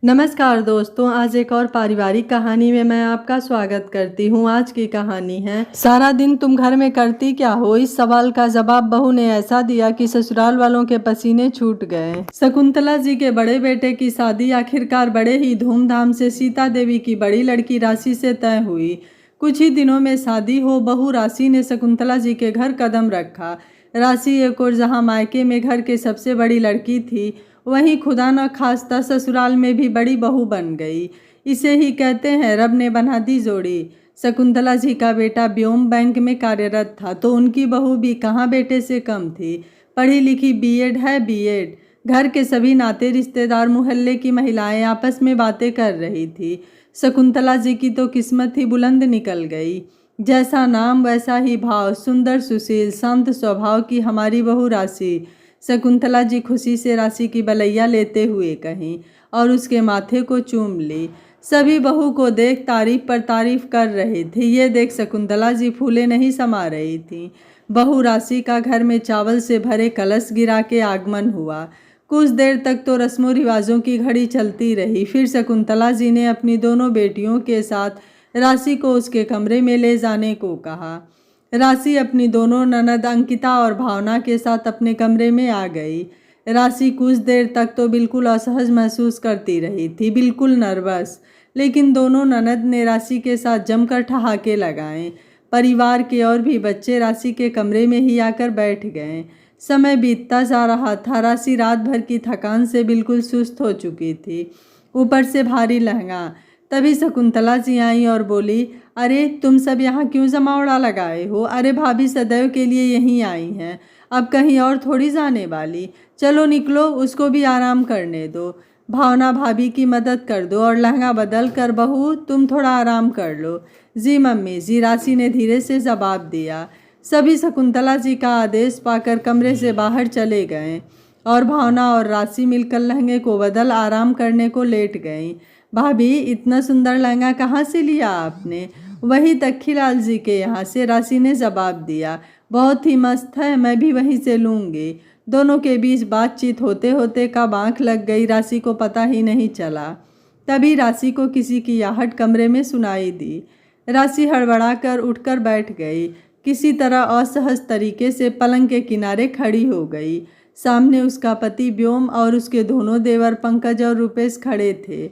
नमस्कार दोस्तों, आज एक और पारिवारिक कहानी में मैं आपका स्वागत करती हूँ। आज की कहानी है सारा दिन तुम घर में करती क्या हो। इस सवाल का जवाब बहू ने ऐसा दिया कि ससुराल वालों के पसीने छूट गए। शकुंतला जी के बड़े बेटे की शादी आखिरकार बड़े ही धूमधाम से सीता देवी की बड़ी लड़की राशि से तय हुई। कुछ ही दिनों में शादी हो बहू राशि ने शकुंतला जी के घर कदम रखा। राशि एक और जहाँ मायके में घर के सबसे बड़ी लड़की थी, वहीं खुदा न खास्ता ससुराल में भी बड़ी बहू बन गई। इसे ही कहते हैं रब ने बना दी जोड़ी। शकुंतला जी का बेटा व्योम बैंक में कार्यरत था, तो उनकी बहू भी कहाँ बेटे से कम थी। पढ़ी लिखी बीएड है बीएड। घर के सभी नाते रिश्तेदार मोहल्ले की महिलाएं आपस में बातें कर रही थी। शकुंतला जी की तो किस्मत ही बुलंद निकल गई। जैसा नाम वैसा ही भाव, सुंदर सुशील शांत स्वभाव की हमारी बहू राशि। शकुंतला जी खुशी से राशि की बलैया लेते हुए कहीं और उसके माथे को चूम ली। सभी बहू को देख तारीफ पर तारीफ कर रहे थे। ये देख शकुंतला जी फूले नहीं समा रही थी। बहू राशि का घर में चावल से भरे कलश गिरा के आगमन हुआ। कुछ देर तक तो रस्मों रिवाजों की घड़ी चलती रही। फिर शकुंतला जी ने अपनी दोनों बेटियों के साथ राशि को उसके कमरे में ले जाने को कहा। राशि अपनी दोनों ननद अंकिता और भावना के साथ अपने कमरे में आ गई। राशि कुछ देर तक तो बिल्कुल असहज महसूस करती रही थी, बिल्कुल नर्वस। लेकिन दोनों ननद ने राशि के साथ जमकर ठहाके लगाए। परिवार के और भी बच्चे राशि के कमरे में ही आकर बैठ गए। समय बीतता जा रहा था। राशि रात भर की थकान से बिल्कुल सुस्त हो चुकी थी, ऊपर से भारी लहंगा। तभी शकुंतला जी आई और बोली, अरे तुम सब यहाँ क्यों जमावड़ा लगाए हो। अरे भाभी सदैव के लिए यहीं आई हैं, अब कहीं और थोड़ी जाने वाली। चलो निकलो, उसको भी आराम करने दो। भावना भाभी की मदद कर दो और लहंगा बदल कर बहू तुम थोड़ा आराम कर लो। जी मम्मी जी, राशि ने धीरे से जवाब दिया। सभी शकुंतला जी का आदेश पाकर कमरे से बाहर चले गए और भावना और राशि मिलकर लहंगे को बदल आराम करने को लेट गईं। भाभी इतना सुंदर लहंगा कहाँ से लिया आपने। वही तखीलाल जी के यहाँ से, राशि ने जवाब दिया। बहुत ही मस्त है, मैं भी वहीं से लूँगी। दोनों के बीच बातचीत होते होते कब आँख लग गई राशि को पता ही नहीं चला। तभी राशि को किसी की आहट कमरे में सुनाई दी। राशि हड़बड़ाकर उठकर बैठ गई। किसी तरह असहज तरीके से पलंग के किनारे खड़ी हो गई। सामने उसका पति व्योम और उसके दोनों देवर पंकज और रुपेश खड़े थे।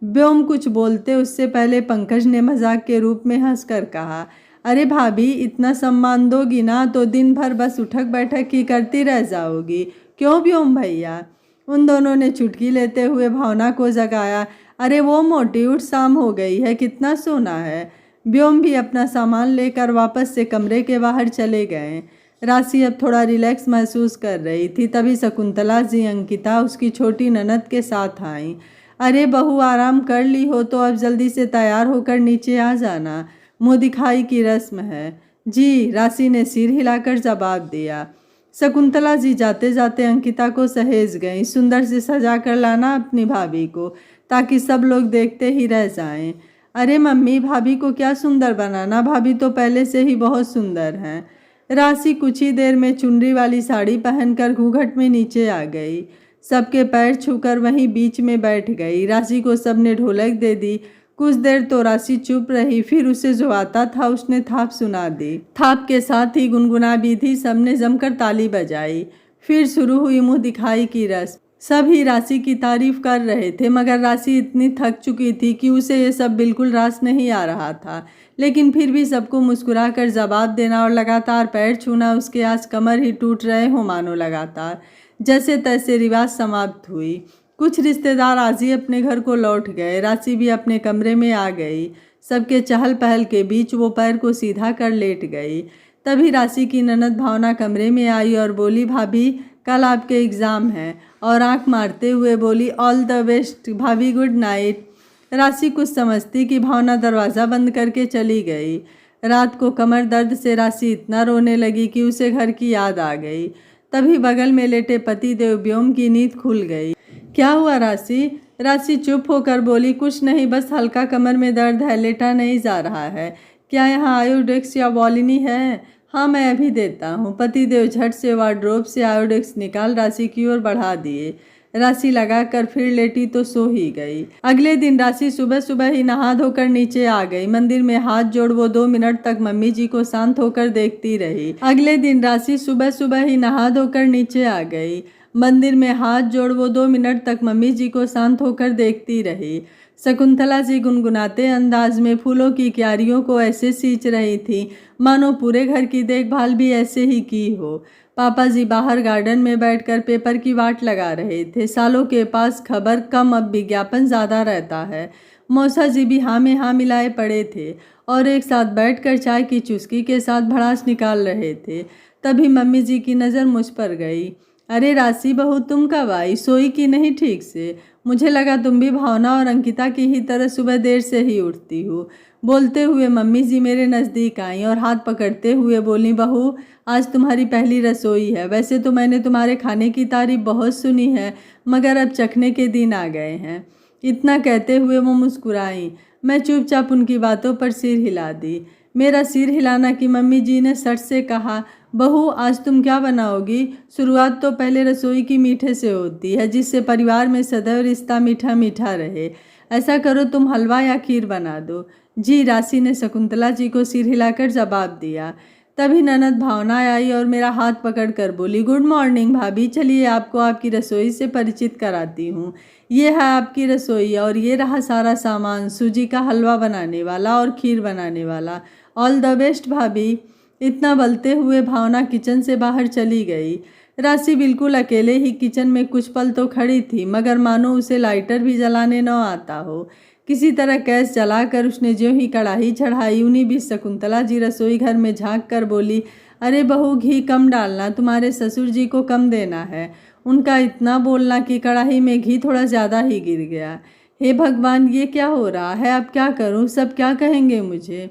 व्योम कुछ बोलते उससे पहले पंकज ने मजाक के रूप में हंसकर कहा, अरे भाभी इतना सम्मान दोगी ना तो दिन भर बस उठक बैठक ही करती रह जाओगी, क्यों व्योम भैया। उन दोनों ने चुटकी लेते हुए भावना को जगाया। अरे वो मोटी, उठ शाम हो गई है, कितना सोना है। व्योम भी अपना सामान लेकर वापस से कमरे के बाहर चले गए। राशि अब थोड़ा रिलैक्स महसूस कर रही थी। तभी शकुंतला जी अंकिता उसकी छोटी ननद के साथ आई। अरे बहू आराम कर ली हो तो अब जल्दी से तैयार होकर नीचे आ जाना, मुँह दिखाई की रस्म है। जी, राशि ने सिर हिलाकर जवाब दिया। शकुंतला जी जाते जाते अंकिता को सहेज गईं। सुंदर से सजा कर लाना अपनी भाभी को, ताकि सब लोग देखते ही रह जाएं। अरे मम्मी, भाभी को क्या सुंदर बनाना, भाभी तो पहले से ही बहुत सुंदर हैं। राशि कुछ ही देर में चुनरी वाली साड़ी पहनकर घूंघट में नीचे आ गई। सबके पैर छूकर वहीं बीच में बैठ गई। राशि को सबने ढोलक दे दी। कुछ देर तो राशि चुप रही, फिर उसे जो आता था उसने थाप सुना दी। थाप के साथ ही गुनगुना भी थी। सबने जमकर ताली बजाई। फिर शुरू हुई मुंह दिखाई की रस्म। सभी राशि की तारीफ कर रहे थे, मगर राशि इतनी थक चुकी थी कि उसे ये सब बिल्कुल रास नहीं आ रहा था। लेकिन फिर भी सबको मुस्कुराकर जवाब देना और लगातार पैर छूना उसके आज कमर ही टूट रहे हो मानो। लगातार जैसे तैसे रिवाज समाप्त हुई। कुछ रिश्तेदार आज ही अपने घर को लौट गए। राशि भी अपने कमरे में आ गई। सबके चहल पहल के बीच वो पैर को सीधा कर लेट गई। तभी राशि की ननद भावना कमरे में आई और बोली, भाभी कल आपके एग्ज़ाम हैं, और आंख मारते हुए बोली, ऑल द बेस्ट भाभी, गुड नाइट। राशि कुछ समझती कि भावना दरवाज़ा बंद करके चली गई। रात को कमर दर्द से राशि इतना रोने लगी कि उसे घर की याद आ गई। तभी बगल में लेटे पति देव व्योम की नींद खुल गई। क्या हुआ राशि। राशि चुप होकर बोली, कुछ नहीं, बस हल्का कमर में दर्द है, लेटा नहीं जा रहा है। क्या यहाँ आयोडेक्स या वॉलिनी है। हाँ मैं अभी देता हूँ। पतिदेव झट से वार्डरोब से आयोडेक्स निकाल राशि की ओर बढ़ा दिए। राशि लगाकर फिर लेटी तो सो ही गई। अगले दिन राशि सुबह सुबह ही नहा धोकर नीचे आ गई। मंदिर में हाथ जोड़ वो 2 मिनट तक मम्मी जी को शांत होकर देखती रही। अगले दिन राशि सुबह सुबह ही नहा धोकर नीचे आ गई। मंदिर में हाथ जोड़ वो 2 मिनट तक मम्मी जी को शांत होकर देखती रही। शकुंतला जी गुनगुनाते अंदाज में फूलों की क्यारियों को ऐसे सींच रही थी मानो पूरे घर की देखभाल भी ऐसे ही की हो। पापा जी बाहर गार्डन में बैठकर पेपर की वाट लगा रहे थे। सालों के पास खबर कम, अब विज्ञापन ज़्यादा रहता है। मौसा जी भी हाँ में हाँ मिलाए पड़े थे और एक साथ बैठकर चाय की चुस्की के साथ भड़ास निकाल रहे थे। तभी मम्मी जी की नज़र मुझ पर गई। अरे राशि बहू, तुम कब आई? सोई कि नहीं ठीक से? मुझे लगा तुम भी भावना और अंकिता की ही तरह सुबह देर से ही उठती हो। बोलते हुए मम्मी जी मेरे नज़दीक आई और हाथ पकड़ते हुए बोली, बहू आज तुम्हारी पहली रसोई है। वैसे तो मैंने तुम्हारे खाने की तारीफ बहुत सुनी है, मगर अब चखने के दिन आ गए हैं। इतना कहते हुए वो मुस्कुराई। मैं चुपचाप उनकी बातों पर सिर हिला दी। मेरा सिर हिलाना कि मम्मी जी ने सट से कहा, बहू आज तुम क्या बनाओगी? शुरुआत तो पहले रसोई की मीठे से होती है, जिससे परिवार में सदैव रिश्ता मीठा मीठा रहे। ऐसा करो तुम हलवा या खीर बना दो। जी, राशि ने शकुंतला जी को सिर हिलाकर जवाब दिया। तभी ननद भावना आई और मेरा हाथ पकड़कर बोली, गुड मॉर्निंग भाभी, चलिए आपको आपकी रसोई से परिचित कराती हूँ। ये है आपकी रसोई और ये रहा सारा सामान, सूजी का हलवा बनाने वाला और खीर बनाने वाला। ऑल द बेस्ट भाभी। इतना बोलते हुए भावना किचन से बाहर चली गई। राशि बिल्कुल अकेले ही किचन में कुछ पल तो खड़ी थी, मगर मानो उसे लाइटर भी जलाने न आता हो। किसी तरह गैस जलाकर उसने ज्यों ही कढ़ाई चढ़ाई, उन्हीं बीच शकुंतला जी रसोई घर में झांक कर बोली, अरे बहू घी कम डालना, तुम्हारे ससुर जी को कम देना है। उनका इतना बोलना कि कढ़ाई में घी थोड़ा ज़्यादा ही गिर गया। हे भगवान, ये क्या हो रहा है? अब क्या करूं? सब क्या कहेंगे मुझे?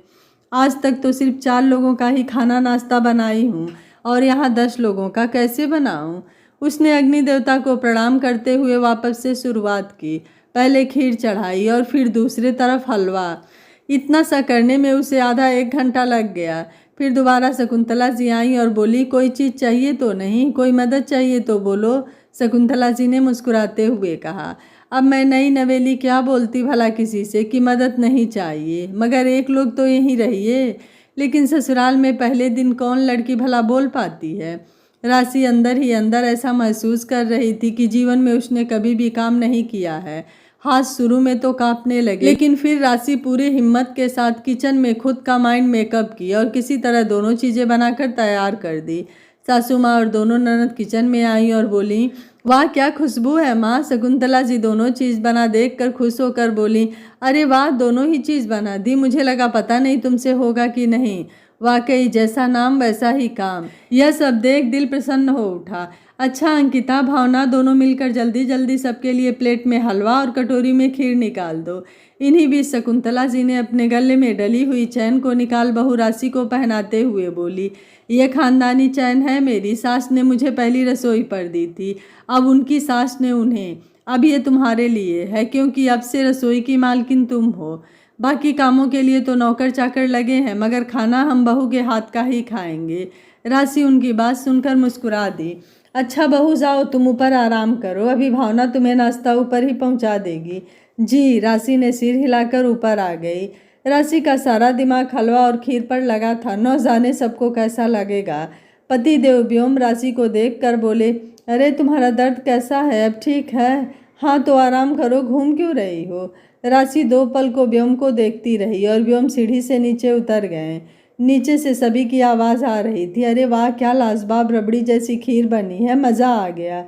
आज तक तो सिर्फ 4 लोगों का ही खाना नाश्ता बनाई हूँ और यहाँ 10 लोगों का कैसे बनाऊँ? उसने अग्नि देवता को प्रणाम करते हुए वापस से शुरुआत की। पहले खीर चढ़ाई और फिर दूसरे तरफ हलवा। इतना सा करने में उसे आधा 1 घंटा लग गया। फिर दोबारा शकुंतला जी आई और बोली, कोई चीज़ चाहिए तो नहीं? कोई मदद चाहिए तो बोलो। शकुंतला जी ने मुस्कुराते हुए कहा, अब मैं नई नवेली क्या बोलती भला किसी से कि मदद नहीं चाहिए, मगर एक लोग तो यहीं रहिए। लेकिन ससुराल में पहले दिन कौन लड़की भला बोल पाती है? राशि अंदर ही अंदर ऐसा महसूस कर रही थी कि जीवन में उसने कभी भी काम नहीं किया है। हाथ शुरू में तो कांपने लगे, लेकिन फिर राशि पूरी हिम्मत के साथ किचन में खुद का माइंड मेकअप की और किसी तरह दोनों चीज़ें बनाकर तैयार कर दी। सासू माँ और दोनों ननद किचन में आई और बोली, वाह क्या खुशबू है माँ। शकुंतला जी दोनों चीज़ बना देखकर खुश होकर बोली, अरे वाह, दोनों ही चीज़ बना दी। मुझे लगा पता नहीं तुमसे होगा कि नहीं। वाकई जैसा नाम वैसा ही काम। यह सब देख दिल प्रसन्न हो उठा। अच्छा अंकिता, भावना, दोनों मिलकर जल्दी जल्दी सबके लिए प्लेट में हलवा और कटोरी में खीर निकाल दो। इन्हीं बीच शकुंतला जी ने अपने गले में डली हुई चैन को निकाल बहू राशि को पहनाते हुए बोली, यह खानदानी चैन है मेरी। सास ने मुझे पहली रसोई पर दी थी, अब उनकी सास ने उन्हें। अब ये तुम्हारे लिए है, क्योंकि अब से रसोई की मालकिन तुम हो। बाकी कामों के लिए तो नौकर चाकर लगे हैं, मगर खाना हम बहू के हाथ का ही खाएंगे। राशि उनकी बात सुनकर मुस्कुरा दी। अच्छा बहू, जाओ तुम ऊपर आराम करो, अभी भावना तुम्हें नाश्ता ऊपर ही पहुंचा देगी। जी, राशि ने सिर हिलाकर ऊपर आ गई। राशि का सारा दिमाग हलवा और खीर पर लगा था। न जाने सबको कैसा लगेगा। पति देव व्योम राशि को देख कर बोले, अरे तुम्हारा दर्द कैसा है? अब ठीक है? हाँ तो आराम करो, घूम क्यों रही हो? राशि 2 पल को व्योम को देखती रही और व्योम सीढ़ी से नीचे उतर गए। नीचे से सभी की आवाज़ आ रही थी, अरे वाह क्या लाजवाब रबड़ी जैसी खीर बनी है, मज़ा आ गया।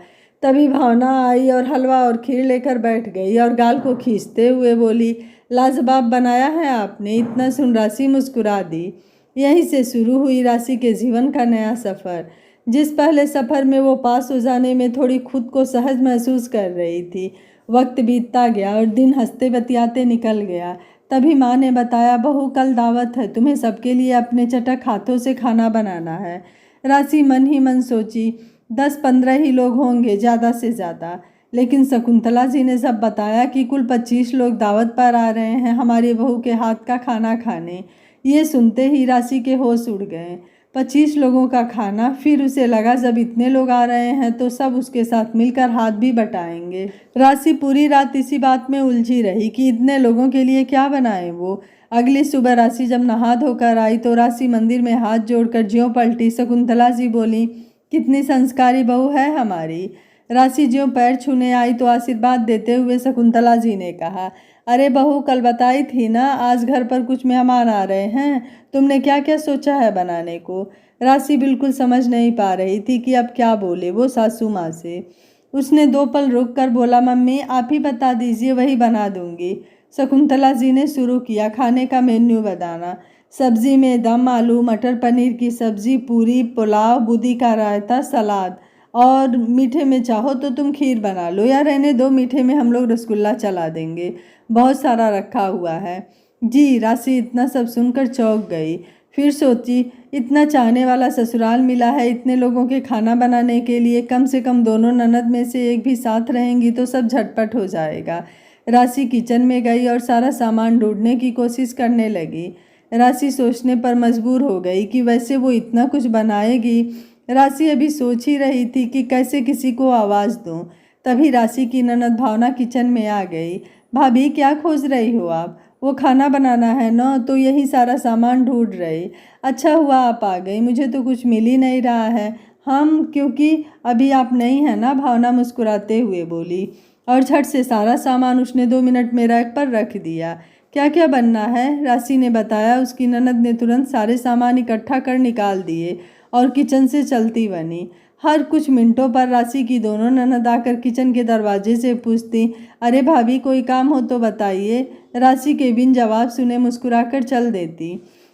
तभी भावना आई और हलवा और खीर लेकर बैठ गई और गाल को खींचते हुए बोली, लाजवाब बनाया है आपने। इतना सुन राशि मुस्कुरा दी। यहीं से शुरू हुई राशि के जीवन का नया सफ़र। जिस पहले सफ़र में वो पास हो जाने में थोड़ी खुद को सहज महसूस कर रही थी, वक्त बीतता गया और दिन हंसते बतियाते निकल गया। तभी माँ ने बताया, बहू कल दावत है, तुम्हें सबके लिए अपने चटक हाथों से खाना बनाना है। राशि मन ही मन सोची, 10-15 ही लोग होंगे ज़्यादा से ज़्यादा। लेकिन शकुंतला जी ने सब बताया कि कुल 25 लोग दावत पर आ रहे हैं हमारी बहू के हाथ का खाना खाने। ये सुनते ही राशि के होश उड़ गए। 25 लोगों का खाना। फिर उसे लगा जब इतने लोग आ रहे हैं तो सब उसके साथ मिलकर हाथ भी बटाएंगे। राशि पूरी रात इसी बात में उलझी रही कि इतने लोगों के लिए क्या बनाए वो। अगली सुबह राशि जब नहा धोकर आई तो राशि मंदिर में हाथ जोड़कर ज्यों पलटी। शकुंतला जी बोली, कितनी संस्कारी बहू है हमारी। राशि ज्यों पैर छूने आई तो आशीर्वाद देते हुए शकुंतला जी ने कहा, अरे बहू, कल बताई थी ना आज घर पर कुछ मेहमान आ रहे हैं, तुमने क्या क्या सोचा है बनाने को। राशि बिल्कुल समझ नहीं पा रही थी कि अब क्या बोले वो सासू माँ से। उसने 2 पल रुक कर बोला, मम्मी आप ही बता दीजिए, वही बना दूंगी। शकुंतला जी ने शुरू किया खाने का मेन्यू बताना। सब्जी में दम आलू, मटर पनीर की सब्जी, पूरी, पुलाव, बूंदी का रायता, सलाद, और मीठे में चाहो तो तुम खीर बना लो, या रहने दो, मीठे में हम लोग रसगुल्ला चला देंगे, बहुत सारा रखा हुआ है। जी। राशि इतना सब सुनकर चौंक गई। फिर सोची, इतना चाहने वाला ससुराल मिला है इतने लोगों के खाना बनाने के लिए, कम से कम दोनों ननद में से एक भी साथ रहेंगी तो सब झटपट हो जाएगा। राशि किचन में गई और सारा सामान ढूंढने की कोशिश करने लगी। राशि सोचने पर मजबूर हो गई कि वैसे वो इतना कुछ बनाएगी। राशि अभी सोच ही रही थी कि कैसे किसी को आवाज़ दूं। तभी राशि की ननद भावना किचन में आ गई। भाभी, क्या खोज रही हो आप? वो खाना बनाना है ना, तो यही सारा सामान ढूंढ रही। अच्छा हुआ आप आ गई, मुझे तो कुछ मिल ही नहीं रहा है। हम क्योंकि अभी आप नहीं है ना, भावना मुस्कुराते हुए बोली, और झट से सारा सामान उसने 2 मिनट में रैक पर रख दिया। क्या क्या बनना है? राशि ने बताया। उसकी ननद ने तुरंत सारे सामान इकट्ठा कर निकाल दिए और किचन से चलती बनी। हर कुछ मिनटों पर राशि की दोनों ननद आकर किचन के दरवाजे से पूछती, अरे भाभी, कोई काम हो तो बताइए। राशि के बिन जवाब सुने मुस्कुराकर चल देती।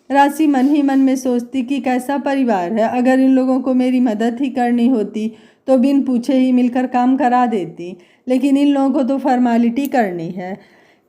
राशि मन ही मन में सोचती कि कैसा परिवार है, अगर इन लोगों को मेरी मदद ही करनी होती तो बिन पूछे ही मिलकर काम करा देती, लेकिन इन लोगों को तो फॉर्मेलिटी करनी है।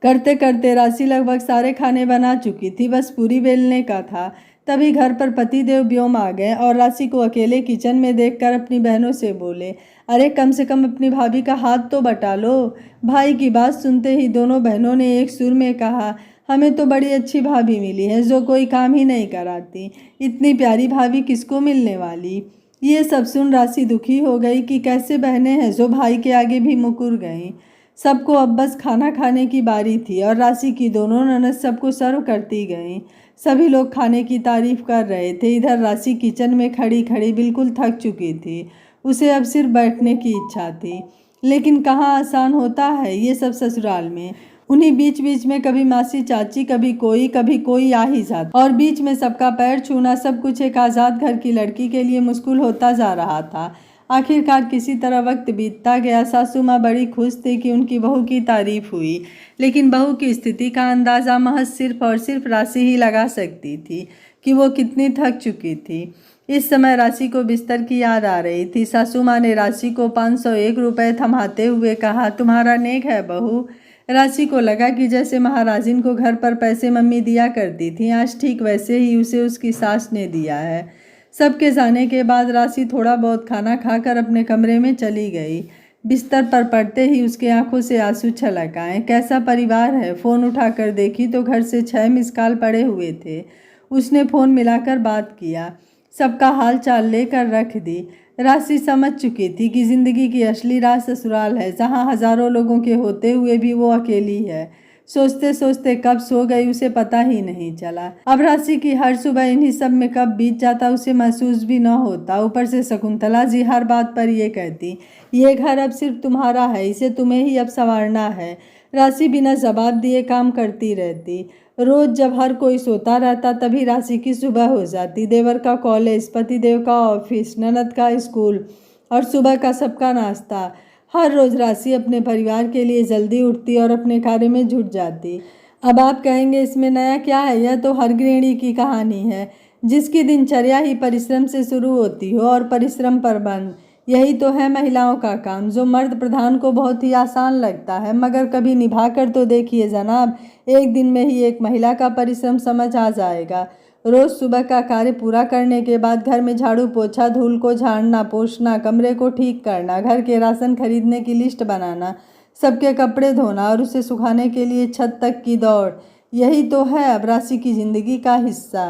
करते करते राशि लगभग सारे खाने बना चुकी थी, बस पूरी बेलने का था। तभी घर पर पतिदेव व्योम आ गए और राशि को अकेले किचन में देखकर अपनी बहनों से बोले, अरे कम से कम अपनी भाभी का हाथ तो बटा लो। भाई की बात सुनते ही दोनों बहनों ने एक सुर में कहा, हमें तो बड़ी अच्छी भाभी मिली है जो कोई काम ही नहीं कराती, इतनी प्यारी भाभी किसको मिलने वाली। ये सब सुन राशि दुखी हो गई कि कैसे बहनें हैं जो भाई के आगे भी मुकुर गईं। सबको अब बस खाना खाने की बारी थी और राशि की दोनों ननद सबको सर्व करती गईं। सभी लोग खाने की तारीफ कर रहे थे। इधर राशि किचन में खड़ी खड़ी बिल्कुल थक चुकी थी। उसे अब सिर्फ बैठने की इच्छा थी, लेकिन कहाँ आसान होता है ये सब ससुराल में। उन्हीं बीच बीच में कभी मासी चाची, कभी कोई आ ही जाता, और बीच में सबका पैर छूना, सब कुछ एक आज़ाद घर की लड़की के लिए मुश्किल होता जा रहा था। आखिरकार किसी तरह वक्त बीतता गया। सासू माँ बड़ी खुश थी कि उनकी बहू की तारीफ हुई, लेकिन बहू की स्थिति का अंदाज़ा महज सिर्फ और सिर्फ राशि ही लगा सकती थी कि वो कितनी थक चुकी थी। इस समय राशि को बिस्तर की याद आ रही थी। सासू माँ ने राशि को 501 रुपये थमाते हुए कहा, तुम्हारा नेक है बहू। राशि को लगा कि जैसे महाराजिन को घर पर पैसे मम्मी दिया करती थी, आज ठीक वैसे ही उसे उसकी सास ने दिया है। सबके जाने के बाद राशि थोड़ा बहुत खाना खाकर अपने कमरे में चली गई। बिस्तर पर पड़ते ही उसके आंखों से आंसू छलक आए। कैसा परिवार है। फ़ोन उठाकर देखी तो घर से 6 मिस कॉल पड़े हुए थे। उसने फ़ोन मिलाकर बात किया, सबका हाल चाल लेकर रख दी। राशि समझ चुकी थी कि जिंदगी की असली राह ससुराल है, जहाँ हजारों लोगों के होते हुए भी वो अकेली है। सोचते सोचते कब सो गई उसे पता ही नहीं चला। अब राशि की हर सुबह इन्हीं सब में कब बीत जाता उसे महसूस भी न होता। ऊपर से शकुंतला जी हर बात पर ये कहती, ये घर अब सिर्फ तुम्हारा है, इसे तुम्हें ही अब संवारना है। राशि बिना जवाब दिए काम करती रहती। रोज जब हर कोई सोता रहता तभी राशि की सुबह हो जाती। देवर का कॉलेज, पतिदेव का ऑफिस, ननद का स्कूल और सुबह का सबका नाश्ता। हर रोज़ राशि अपने परिवार के लिए जल्दी उठती और अपने कार्य में जुट जाती। अब आप कहेंगे इसमें नया क्या है, यह तो हर गृहिणी की कहानी है जिसकी दिनचर्या ही परिश्रम से शुरू होती हो और परिश्रम पर बंद। यही तो है महिलाओं का काम, जो मर्द प्रधान को बहुत ही आसान लगता है, मगर कभी निभा कर तो देखिए जनाब, एक दिन में ही एक महिला का परिश्रम समझ आ जाएगा। रोज़ सुबह का कार्य पूरा करने के बाद घर में झाड़ू पोछा, धूल को झाड़ना पोछना, कमरे को ठीक करना, घर के राशन खरीदने की लिस्ट बनाना, सबके कपड़े धोना और उसे सुखाने के लिए छत तक की दौड़, यही तो है अब राशि की जिंदगी का हिस्सा।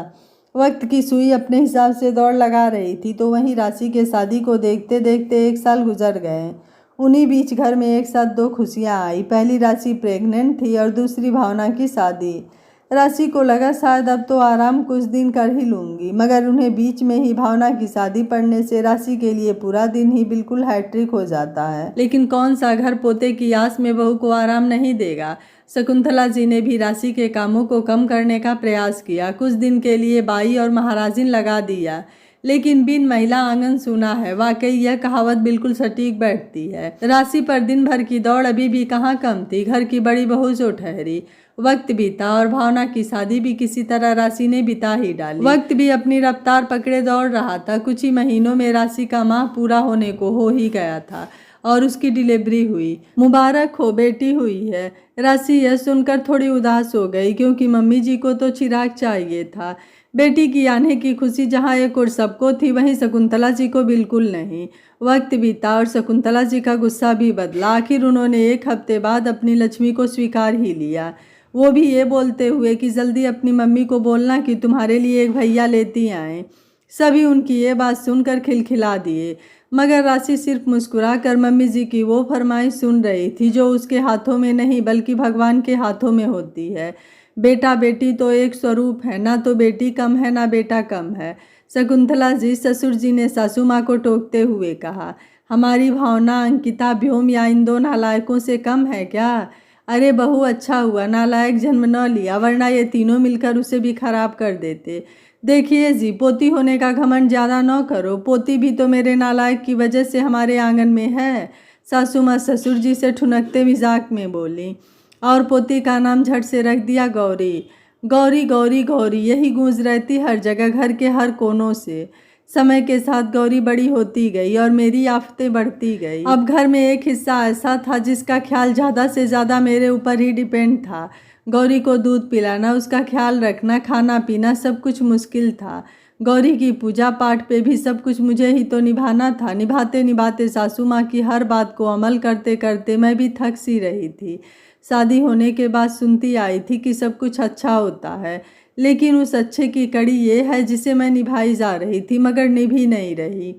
वक्त की सुई अपने हिसाब से दौड़ लगा रही थी तो वहीं राशि के शादी को देखते देखते 1 साल गुजर गए। उन्हीं बीच घर में एक साथ 2 खुशियां आई। पहली राशि प्रेग्नेंट थी और दूसरी भावना की शादी। राशि को लगा शायद अब तो आराम कुछ दिन कर ही लूंगी, मगर उन्हें बीच में ही भावना की शादी पड़ने से राशि के लिए पूरा दिन ही बिल्कुल हैट्रिक हो जाता है। लेकिन कौन सा घर पोते की आस में बहू को आराम नहीं देगा। शकुंतला जी ने भी राशि के कामों को कम करने का प्रयास किया। कुछ दिन के लिए बाई और महाराजिन लगा दिया, लेकिन बिन महिला आंगन सूना है। वाकई यह कहावत बिल्कुल सटीक बैठती है। राशि पर दिन भर की दौड़ अभी भी कहाँ कम थी। घर की बड़ी बहू जो ठहरी। वक्त बीता और भावना की शादी भी किसी तरह राशि ने बिता ही डाली। वक्त भी अपनी रफ्तार पकड़े दौड़ रहा था। कुछ ही महीनों में राशि का माह पूरा होने को हो ही गया था और उसकी डिलीवरी हुई। मुबारक हो, बेटी हुई है। राशि यह सुनकर थोड़ी उदास हो गई, क्योंकि मम्मी जी को तो चिराग चाहिए था। बेटी की आने की खुशी जहाँ एक और सबको थी, वहीं शकुंतला जी को बिल्कुल नहीं। वक्त बीता और शकुंतला जी का गुस्सा भी बदला। आखिर उन्होंने 1 हफ्ते बाद अपनी लक्ष्मी को स्वीकार ही लिया, वो भी ये बोलते हुए कि जल्दी अपनी मम्मी को बोलना कि तुम्हारे लिए एक भैया लेती आए। सभी उनकी ये बात सुनकर खिलखिला दिए, मगर राशि सिर्फ मुस्कुरा कर मम्मी जी की वो फरमाइश सुन रही थी जो उसके हाथों में नहीं बल्कि भगवान के हाथों में होती है। बेटा बेटी तो एक स्वरूप है, ना तो बेटी कम है ना बेटा कम है। शकुंतला जी, ससुर जी ने सासू माँ को टोकते हुए कहा, हमारी भावना, अंकिता, व्योम या इन 2 नालायकों से कम है क्या? अरे बहू, अच्छा हुआ नालायक जन्म न लिया, वरना ये तीनों मिलकर उसे भी खराब कर देते। देखिए जी, पोती होने का घमंड ज़्यादा न करो। पोती भी तो मेरे नालायक की वजह से हमारे आंगन में है। सासू माँ ससुर जी से ठुनकते मजाक में बोली और पोती का नाम झट से रख दिया गौरी। गौरी गौरी गौरी यही गूंज रहती हर जगह, घर के हर कोनों से। समय के साथ गौरी बड़ी होती गई और मेरी आफतें बढ़ती गई। अब घर में एक हिस्सा ऐसा था जिसका ख्याल ज़्यादा से ज़्यादा मेरे ऊपर ही डिपेंड था। गौरी को दूध पिलाना, उसका ख्याल रखना, खाना पीना सब कुछ मुश्किल था। गौरी की पूजा पाठ पे भी सब कुछ मुझे ही तो निभाना था। निभाते निभाते सासू माँ की हर बात को अमल करते करते मैं भी थक सी रही थी। शादी होने के बाद सुनती आई थी कि सब कुछ अच्छा होता है, लेकिन उस अच्छे की कड़ी ये है जिसे मैं निभाई जा रही थी मगर निभी नहीं रही।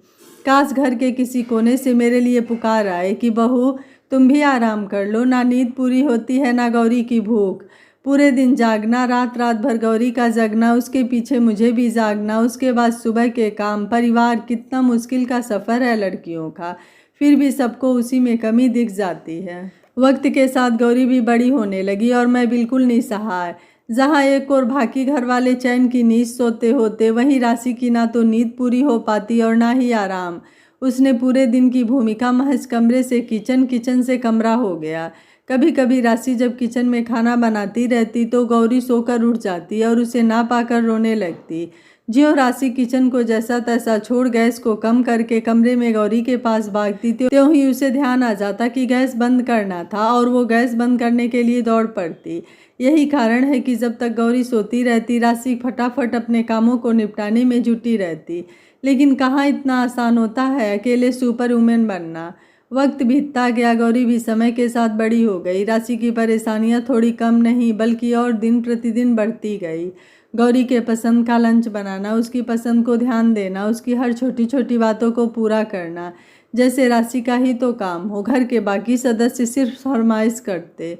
काश घर के किसी कोने से मेरे लिए पुकार आए कि बहू तुम भी आराम कर लो। ना नींद पूरी होती है ना गौरी की भूख। पूरे दिन जागना, रात रात भर गौरी का जगना, उसके पीछे मुझे भी जागना, उसके बाद सुबह के काम, परिवार। कितना मुश्किल का सफ़र है लड़कियों का, फिर भी सबको उसी में कमी दिख जाती है। वक्त के साथ गौरी भी बड़ी होने लगी और मैं बिल्कुल निसहाय। जहाँ एक और बाकी घर वाले चैन की नींद सोते होते, वहीं राशि की ना तो नींद पूरी हो पाती और ना ही आराम। उसने पूरे दिन की भूमिका महज कमरे से किचन, किचन से कमरा हो गया। कभी कभी राशि जब किचन में खाना बनाती रहती तो गौरी सोकर उठ जाती और उसे ना पाकर रोने लगती। ज्यों राशि किचन को जैसा तैसा छोड़ गैस को कम करके कमरे में गौरी के पास भागती त्यों ही उसे ध्यान आ जाता कि गैस बंद करना था और वो गैस बंद करने के लिए दौड़ पड़ती। यही कारण है कि जब तक गौरी सोती रहती, राशि फटाफट अपने कामों को निपटाने में जुटी रहती। लेकिन कहाँ इतना आसान होता है अकेले सुपर वुमेन बनना। वक्त बीतता गया, गौरी भी समय के साथ बड़ी हो गई। राशि की परेशानियां थोड़ी कम नहीं बल्कि और दिन प्रतिदिन बढ़ती गई। गौरी के पसंद का लंच बनाना, उसकी पसंद को ध्यान देना, उसकी हर छोटी छोटी बातों को पूरा करना, जैसे राशि का ही तो काम हो। घर के बाकी सदस्य सिर्फ फरमाइश करते।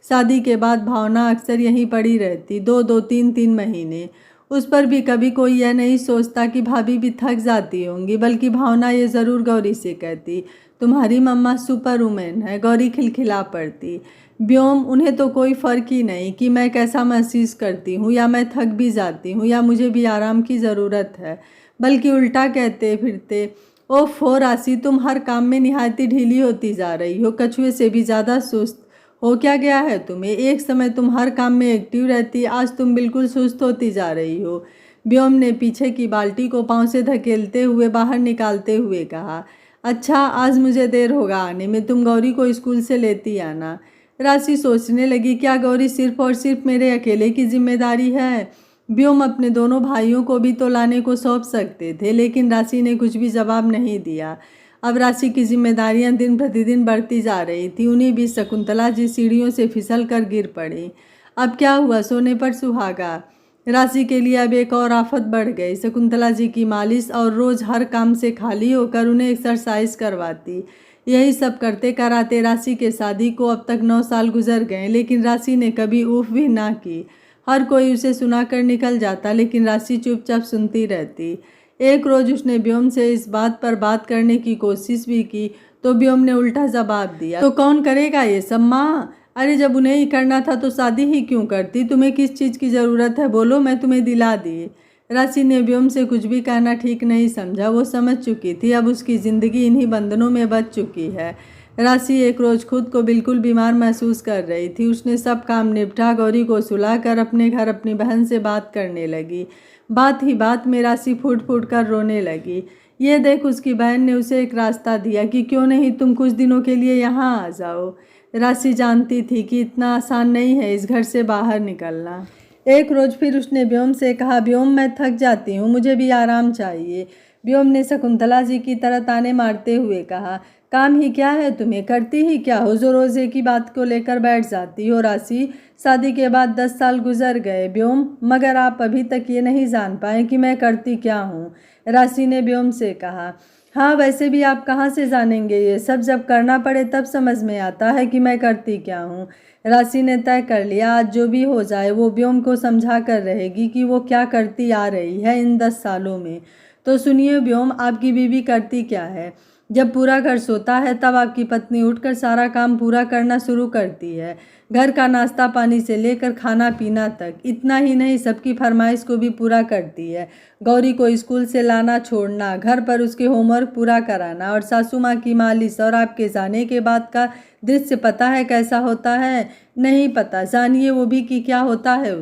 शादी के बाद भावना अक्सर यहीं पड़ी रहती, 2-2, 3-3 महीने। उस पर भी कभी कोई यह नहीं सोचता कि भाभी भी थक जाती होंगी, बल्कि भावना ये ज़रूर गौरी से कहती, तुम्हारी मम्मा सुपर वुमेन है। गौरी खिलखिला पड़ती। व्योम, उन्हें तो कोई फ़र्क ही नहीं कि मैं कैसा महसूस करती हूँ या मैं थक भी जाती हूँ या मुझे भी आराम की ज़रूरत है, बल्कि उल्टा कहते फिरते, ओफ़ो राशि, तुम हर काम में निहायती ढीली होती जा रही हो, कछुए से भी ज़्यादा सुस्त हो क्या गया है तुम्हें? एक समय तुम हर काम में एक्टिव रहती, आज तुम बिल्कुल सुस्त होती जा रही हो। व्योम ने पीछे की बाल्टी को पाँव से धकेलते हुए बाहर निकालते हुए कहा, अच्छा आज मुझे देर होगा आने में, तुम गौरी को स्कूल से लेती आना। राशि सोचने लगी, क्या गौरी सिर्फ और सिर्फ मेरे अकेले की जिम्मेदारी है? व्योम अपने दोनों भाइयों को भी तो लाने को सौंप सकते थे, लेकिन राशि ने कुछ भी जवाब नहीं दिया। अब राशि की जिम्मेदारियां दिन प्रतिदिन बढ़ती जा रही थी। उन्हीं बीच शकुंतला जी सीढ़ियों से फिसल कर गिर पड़ी। अब क्या हुआ, सोने पर सुहागा? राशि के लिए अब एक और आफत बढ़ गई। शकुंतला जी की मालिश और रोज हर काम से खाली होकर उन्हें एक्सरसाइज करवाती। यही सब करते कराते राशि के शादी को अब तक 9 साल गुजर गए, लेकिन राशि ने कभी उफ भी ना की। हर कोई उसे सुनाकर निकल जाता, लेकिन राशि चुपचाप सुनती रहती। एक रोज उसने व्योम से इस बात पर बात करने की कोशिश भी की, तो व्योम ने उल्टा जवाब दिया, तो कौन करेगा ये सब माँ? अरे जब उन्हें ही करना था तो शादी ही क्यों करती? तुम्हें किस चीज़ की ज़रूरत है, बोलो, मैं तुम्हें दिला दी। राशि ने व्योम से कुछ भी कहना ठीक नहीं समझा। वो समझ चुकी थी अब उसकी ज़िंदगी इन्हीं बंधनों में बच चुकी है। राशि एक रोज़ खुद को बिल्कुल बीमार महसूस कर रही थी। उसने सब काम निपटा गौरी को सुलाकर अपने घर अपनी बहन से बात करने लगी। बात ही बात में राशि फूट फूट कर रोने लगी। ये देख उसकी बहन ने उसे एक रास्ता दिया कि क्यों नहीं तुम कुछ दिनों के लिए यहाँ आ जाओ। राशि जानती थी कि इतना आसान नहीं है इस घर से बाहर निकलना। एक रोज़ फिर उसने व्योम से कहा, व्योम मैं थक जाती हूँ, मुझे भी आराम चाहिए। व्योम ने शकुंतला जी की तरह ताने मारते हुए कहा, काम ही क्या है तुम्हें, करती ही क्या हो, जो रोज़ एक ही बात को लेकर बैठ जाती हो। राशि, शादी के बाद 10 साल गुजर गए व्योम, मगर आप अभी तक ये नहीं जान पाए कि मैं करती क्या हूँ। राशि ने व्योम से कहा, हाँ वैसे भी आप कहाँ से जानेंगे ये सब, जब करना पड़े तब समझ में आता है कि मैं करती क्या हूँ। राशि ने तय कर लिया आज जो भी हो जाए वो व्योम को समझा कर रहेगी कि वो क्या करती आ रही है इन 10 सालों में। तो सुनिए व्योम, आपकी बीवी करती क्या है। जब पूरा घर सोता है तब आपकी पत्नी उठकर सारा काम पूरा करना शुरू करती है, घर का नाश्ता पानी से लेकर खाना पीना तक। इतना ही नहीं, सबकी फरमाइश को भी पूरा करती है। गौरी को स्कूल से लाना छोड़ना, घर पर उसके होमवर्क पूरा कराना, और सासू माँ की मालिश। और आपके जाने के बाद का दृश्य पता है कैसा होता है? नहीं पता, जानिए वो भी कि क्या होता है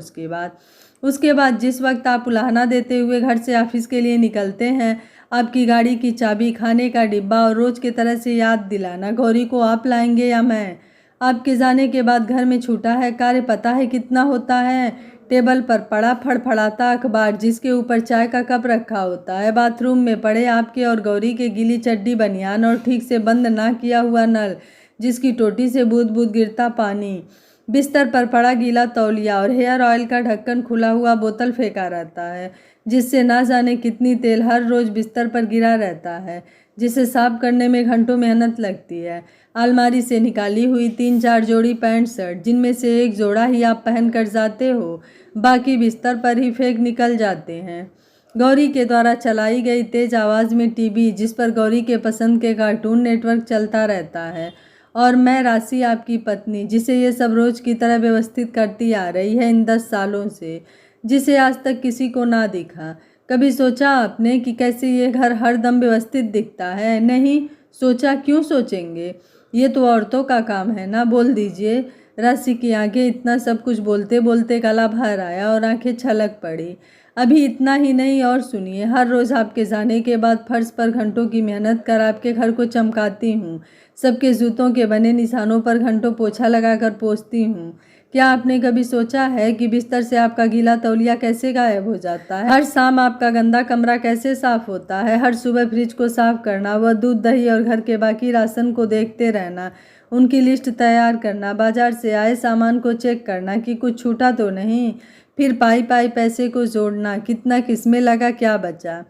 उसके बाद जिस वक्त आप उलाहना देते हुए घर से ऑफिस के लिए निकलते हैं, आपकी गाड़ी की चाबी, खाने का डिब्बा और रोज की तरह से याद दिलाना, गौरी को आप लाएंगे या मैं। आपके जाने के बाद घर में छूटा है कार्य पता है कितना होता है? टेबल पर पड़ा फड़फड़ाता अखबार जिसके ऊपर चाय का कप रखा होता है, बाथरूम में पड़े आपके और गौरी के गीली चड्डी बनियान और ठीक से बंद ना किया हुआ नल जिसकी टोटी से बूंद बूंद गिरता पानी, बिस्तर पर पड़ा गीला तौलिया और हेयर ऑयल का ढक्कन खुला हुआ बोतल फेंका रहता है जिससे ना जाने कितनी तेल हर रोज बिस्तर पर गिरा रहता है, जिसे साफ करने में घंटों मेहनत लगती है। अलमारी से निकाली हुई 3-4 जोड़ी पैंट शर्ट जिनमें से एक जोड़ा ही आप पहन कर जाते हो, बाकी बिस्तर पर ही फेंक निकल जाते हैं। गौरी के द्वारा चलाई गई तेज आवाज़ में टीवी जिस पर गौरी के पसंद के कार्टून नेटवर्क चलता रहता है, और मैं राशि आपकी पत्नी जिसे ये सब रोज की तरह व्यवस्थित करती आ रही है इन 10 सालों से, जिसे आज तक किसी को ना दिखा। कभी सोचा आपने कि कैसे ये घर हर दम व्यवस्थित दिखता है? नहीं सोचा, क्यों सोचेंगे, ये तो औरतों का काम है ना, बोल दीजिए। राशि की आंखें इतना सब कुछ बोलते बोलते गला भर आया और आंखें छलक पड़ी। अभी इतना ही नहीं, और सुनिए, हर रोज़ आपके जाने के बाद फर्श पर घंटों की मेहनत कर आपके घर को चमकाती हूँ, सबके जूतों के बने निशानों पर घंटों पोछा लगाकर पोंछती हूँ। क्या आपने कभी सोचा है कि बिस्तर से आपका गीला तौलिया कैसे गायब हो जाता है? हर शाम आपका गंदा कमरा कैसे साफ होता है? हर सुबह फ्रिज को साफ करना, वह दूध दही और घर के बाकी राशन को देखते रहना, उनकी लिस्ट तैयार करना, बाजार से आए सामान को चेक करना कि कुछ छूटा तो नहीं, फिर पाई पाई पैसे को जोड़ना, कितना किसमें लगा क्या बचा,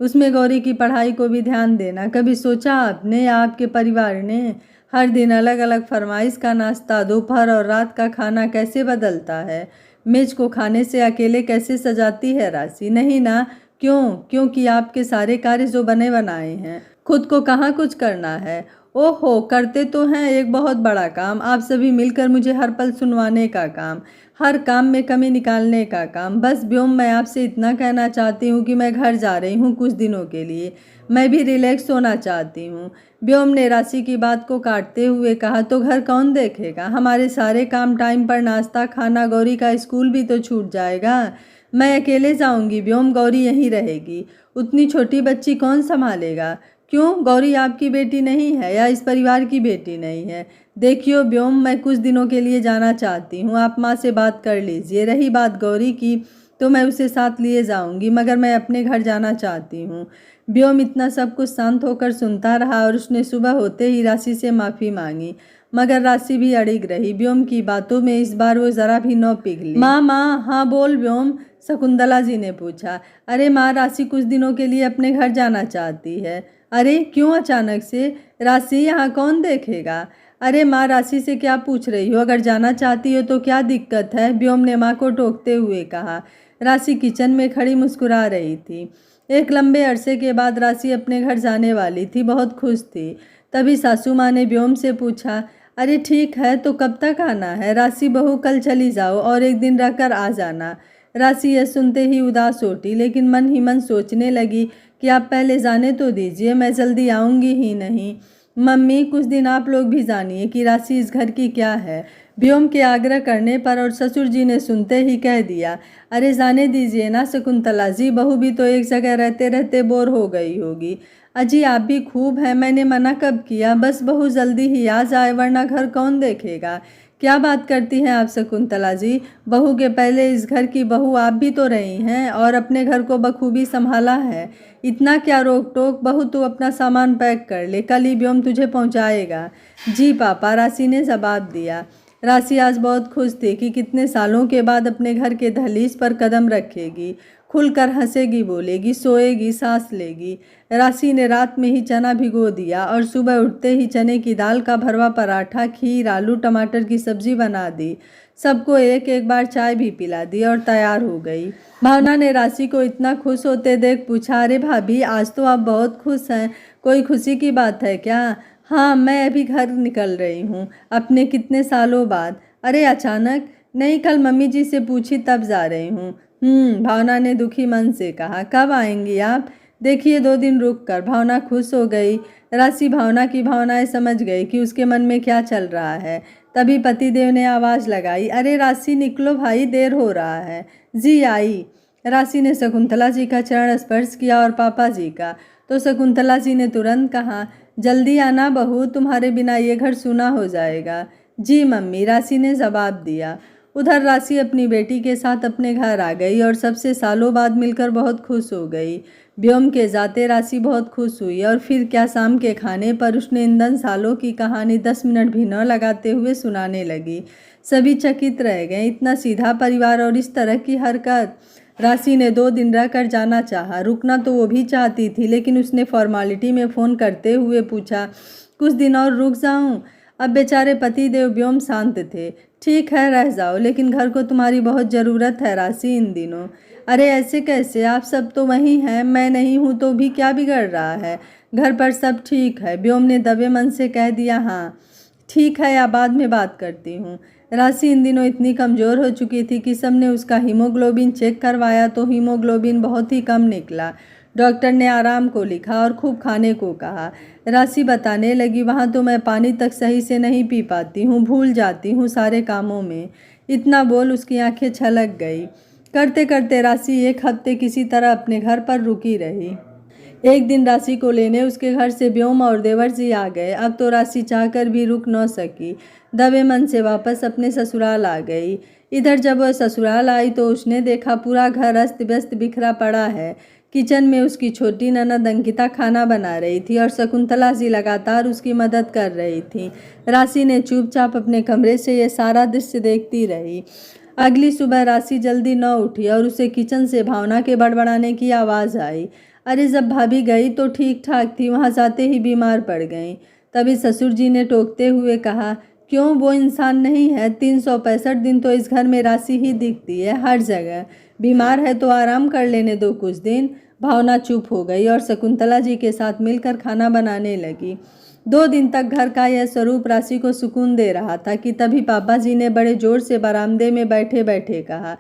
उसमें गौरी की पढ़ाई को भी ध्यान देना। कभी सोचा आपने या आपके परिवार ने हर दिन अलग अलग फरमाइश का नाश्ता, दोपहर और रात का खाना कैसे बदलता है? मेज को खाने से अकेले कैसे सजाती है राशि? नहीं ना। क्यों? क्योंकि आपके सारे कार्य जो बने बनाए हैं, खुद को कहाँ कुछ करना है। ओहो, करते तो हैं एक बहुत बड़ा काम, आप सभी मिलकर मुझे हर पल सुनवाने का काम, हर काम में कमी निकालने का काम। बस व्योम, मैं आपसे इतना कहना चाहती हूँ कि मैं घर जा रही हूँ कुछ दिनों के लिए, मैं भी रिलैक्स होना चाहती हूँ। व्योम ने राशि की बात को काटते हुए कहा, तो घर कौन देखेगा? हमारे सारे काम, टाइम पर नाश्ता खाना, गौरी का स्कूल भी तो छूट जाएगा। मैं अकेले जाऊंगी व्योम, गौरी यहीं रहेगी, उतनी छोटी बच्ची कौन संभालेगा? क्यों, गौरी आपकी बेटी नहीं है या इस परिवार की बेटी नहीं है? देखियो व्योम, मैं कुछ दिनों के लिए जाना चाहती हूँ, आप माँ से बात कर लीजिए। रही बात गौरी की तो मैं उसे साथ लिए जाऊंगी, मगर मैं अपने घर जाना चाहती हूँ। व्योम इतना सब कुछ शांत होकर सुनता रहा और उसने सुबह होते ही राशि से माफ़ी मांगी, मगर राशि भी अड़िग रही। व्योम की बातों में इस बार वो ज़रा भी न पिघली। माँ, हाँ बोल व्योम, शकुंतला जी ने पूछा। अरे माँ, राशि कुछ दिनों के लिए अपने घर जाना चाहती है। अरे क्यों अचानक से? राशि यहाँ कौन देखेगा? अरे माँ, राशि से क्या पूछ रही हो? अगर जाना चाहती हो तो क्या दिक्कत है? व्योम ने माँ को टोकते हुए कहा। राशि किचन में खड़ी मुस्कुरा रही थी। एक लंबे अरसे के बाद राशि अपने घर जाने वाली थी, बहुत खुश थी। तभी सासू माँ ने व्योम से पूछा, अरे ठीक है, तो कब तक आना है? राशि बहू, कल चली जाओ और एक दिन रहकर आ जाना। राशि यह सुनते ही उदास उठी, लेकिन मन ही मन सोचने लगी कि आप पहले जाने तो दीजिए, मैं जल्दी आऊँगी ही नहीं। मम्मी, कुछ दिन आप लोग भी जानिए कि राशि इस घर की क्या है। व्योम के आग्रह करने पर और ससुर जी ने सुनते ही कह दिया, अरे जाने दीजिए ना शकुंतला जी, बहू भी तो एक जगह रहते रहते बोर हो गई होगी। अजी आप भी खूब हैं, मैंने मना कब किया? बस बहू जल्दी ही आ जाए, वरना घर कौन देखेगा। क्या बात करती हैं आप शकुंतला जी? बहू के पहले इस घर की बहू आप भी तो रही हैं और अपने घर को बखूबी संभाला है। इतना क्या रोक टोक? बहू तू अपना सामान पैक कर ले, कल ही व्योम तुझे पहुंचाएगा। जी पापा, राशि ने जवाब दिया। राशि आज बहुत खुश थी कि कितने सालों के बाद अपने घर के दहलीज पर कदम रखेगी। खुलकर हंसेगी, बोलेगी, सोएगी, सांस लेगी। राशि ने रात में ही चना भिगो दिया और सुबह उठते ही चने की दाल का भरवा पराठा, खीर, आलू टमाटर की सब्जी बना दी। सबको एक एक बार चाय भी पिला दी और तैयार हो गई। भावना ने राशि को इतना खुश होते देख पूछा, अरे भाभी, आज तो आप बहुत खुश हैं, कोई खुशी की बात है क्या? हाँ, मैं अभी घर निकल रही हूँ, अपने कितने सालों बाद। अरे अचानक? नहीं, कल मम्मी जी से पूछी तब जा रही हूँ। भावना ने दुखी मन से कहा। कब आएंगी आप? देखिए 2 दिन रुक कर। भावना खुश हो गई। राशि भावना की भावनाएं समझ गई कि उसके मन में क्या चल रहा है। तभी पतिदेव ने आवाज़ लगाई, अरे राशि निकलो भाई, देर हो रहा है। जी आई। राशि ने शकुंतला जी का चरण स्पर्श किया और पापा जी का। तो शकुंतला जी ने तुरंत कहा, जल्दी आना बहू, तुम्हारे बिना ये घर सूना हो जाएगा। जी मम्मी, राशि ने जवाब दिया। उधर राशि अपनी बेटी के साथ अपने घर आ गई और सबसे सालों बाद मिलकर बहुत खुश हो गई। व्योम के जाते राशि बहुत खुश हुई और फिर क्या, शाम के खाने पर उसने इन सालों की कहानी 10 मिनट भी न लगाते हुए सुनाने लगी। सभी चकित रह गए, इतना सीधा परिवार और इस तरह की हरकत। राशि ने 2 दिन रहकर जाना चाहा, रुकना तो वो भी चाहती थी, लेकिन उसने फॉर्मालिटी में फ़ोन करते हुए पूछा, कुछ दिन और रुक जाऊं? अब बेचारे पतिदेव व्योम शांत थे। ठीक है, रह जाओ, लेकिन घर को तुम्हारी बहुत ज़रूरत है राशि इन दिनों। अरे ऐसे कैसे? आप सब तो वहीं हैं, मैं नहीं हूँ तो भी क्या बिगड़ रहा है? घर पर सब ठीक है। व्योम ने दबे मन से कह दिया। हाँ ठीक है, या बाद में बात करती हूँ। राशि इन दिनों इतनी कमज़ोर हो चुकी थी कि सबने उसका हीमोग्लोबिन चेक करवाया तो हीमोग्लोबिन बहुत ही कम निकला। डॉक्टर ने आराम को लिखा और खूब खाने को कहा। राशि बताने लगी, वहाँ तो मैं पानी तक सही से नहीं पी पाती हूँ, भूल जाती हूँ सारे कामों में। इतना बोल उसकी आंखें छलक गई। करते करते राशि 1 हफ्ते किसी तरह अपने घर पर रुकी रही। एक दिन राशि को लेने उसके घर से व्योम और देवर जी आ गए। अब तो राशि चाहकर भी रुक न सकी, दबे मन से वापस अपने ससुराल आ गई। इधर जब वह ससुराल आई तो उसने देखा पूरा घर अस्त व्यस्त बिखरा पड़ा है। किचन में उसकी छोटी ननद अंकिता खाना बना रही थी और शकुंतला जी लगातार उसकी मदद कर रही थी। राशि ने चुपचाप अपने कमरे से ये सारा दृश्य देखती रही। अगली सुबह राशि जल्दी न उठी और उसे किचन से भावना के बड़बड़ाने की आवाज़ आई। अरे जब भाभी गई तो ठीक ठाक थी, वहाँ जाते ही बीमार पड़ गई। तभी ससुर जी ने टोकते हुए कहा, क्यों, वो इंसान नहीं है? 365 दिन तो इस घर में राशि ही दिखती है हर जगह। बीमार है तो आराम कर लेने दो कुछ दिन। भावना चुप हो गई और शकुंतला जी के साथ मिलकर खाना बनाने लगी। 2 दिन तक घर का यह स्वरूप राशि को सुकून दे रहा था कि तभी पापा जी ने बड़े जोर से बरामदे में बैठे बैठे कहा,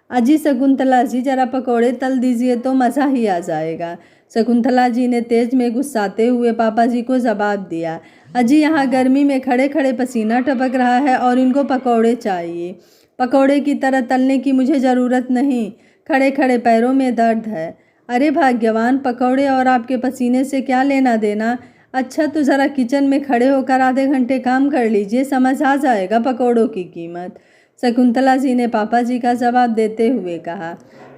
अजी शकुंतला जी, जरा पकौड़े तल दीजिए तो मज़ा ही आ जाएगा। शकुंतला जी ने तेज में गुस्साते हुए पापा जी को जवाब दिया, अजी यहाँ गर्मी में खड़े खड़े पसीना टपक रहा है और इनको पकौड़े चाहिए। पकौड़े की तरह तलने की मुझे ज़रूरत नहीं, खड़े खड़े पैरों में दर्द है। अरे भाग्यवान, पकौड़े और आपके पसीने से क्या लेना देना? अच्छा तो ज़रा किचन में खड़े होकर आधे घंटे काम कर लीजिए, समझ आ जाएगा पकौड़ों की कीमत। शकुंतला जी ने पापा जी का जवाब देते हुए कहा।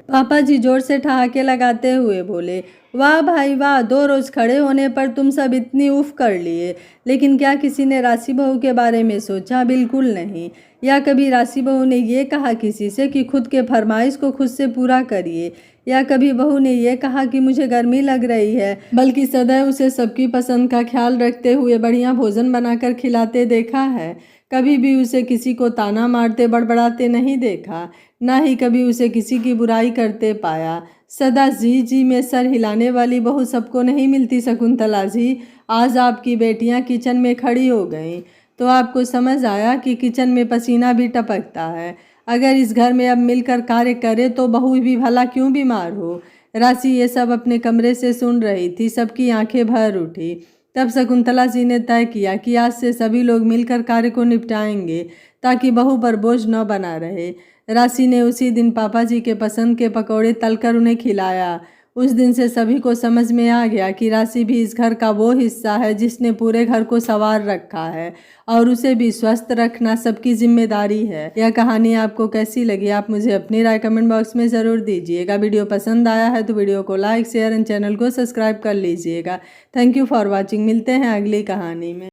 पापा जी जोर से ठहाके लगाते हुए बोले, वाह भाई वाह, 2 रोज खड़े होने पर तुम सब इतनी उफ कर लिए। लेकिन क्या किसी ने राशि बहू के बारे में सोचा? बिल्कुल नहीं। या कभी राशि बहू ने ये कहा किसी से कि खुद के फरमाइश को खुद से पूरा करिए? या कभी बहू ने यह कहा कि मुझे गर्मी लग रही है? बल्कि सदैव उसे सबकी पसंद का ख्याल रखते हुए बढ़िया भोजन बनाकर खिलाते देखा है। कभी भी उसे किसी को ताना मारते बड़बड़ाते नहीं देखा, ना ही कभी उसे किसी की बुराई करते पाया। सदा जी जी में सर हिलाने वाली बहू सबको नहीं मिलती शकुंतला जी। आज आपकी बेटियां किचन में खड़ी हो गईं तो आपको समझ आया कि किचन में पसीना भी टपकता है। अगर इस घर में अब मिलकर कार्य करे तो बहू भी भला क्यों बीमार हो। राशि ये सब अपने कमरे से सुन रही थी। सबकी आंखें भर उठी। तब शकुंतला जी ने तय किया कि आज से सभी लोग मिलकर कार्य को निपटाएंगे ताकि बहू पर बोझ न बना रहे। राशि ने उसी दिन पापा जी के पसंद के पकौड़े तलकर उन्हें खिलाया। उस दिन से सभी को समझ में आ गया कि राशि भी इस घर का वो हिस्सा है जिसने पूरे घर को संवार रखा है और उसे भी स्वस्थ रखना सबकी जिम्मेदारी है। यह कहानी आपको कैसी लगी आप मुझे अपनी राय कमेंट बॉक्स में ज़रूर दीजिएगा। वीडियो पसंद आया है तो वीडियो को लाइक शेयर एंड चैनल को सब्सक्राइब कर लीजिएगा। Thank you for watching. मिलते हैं अगली कहानी में।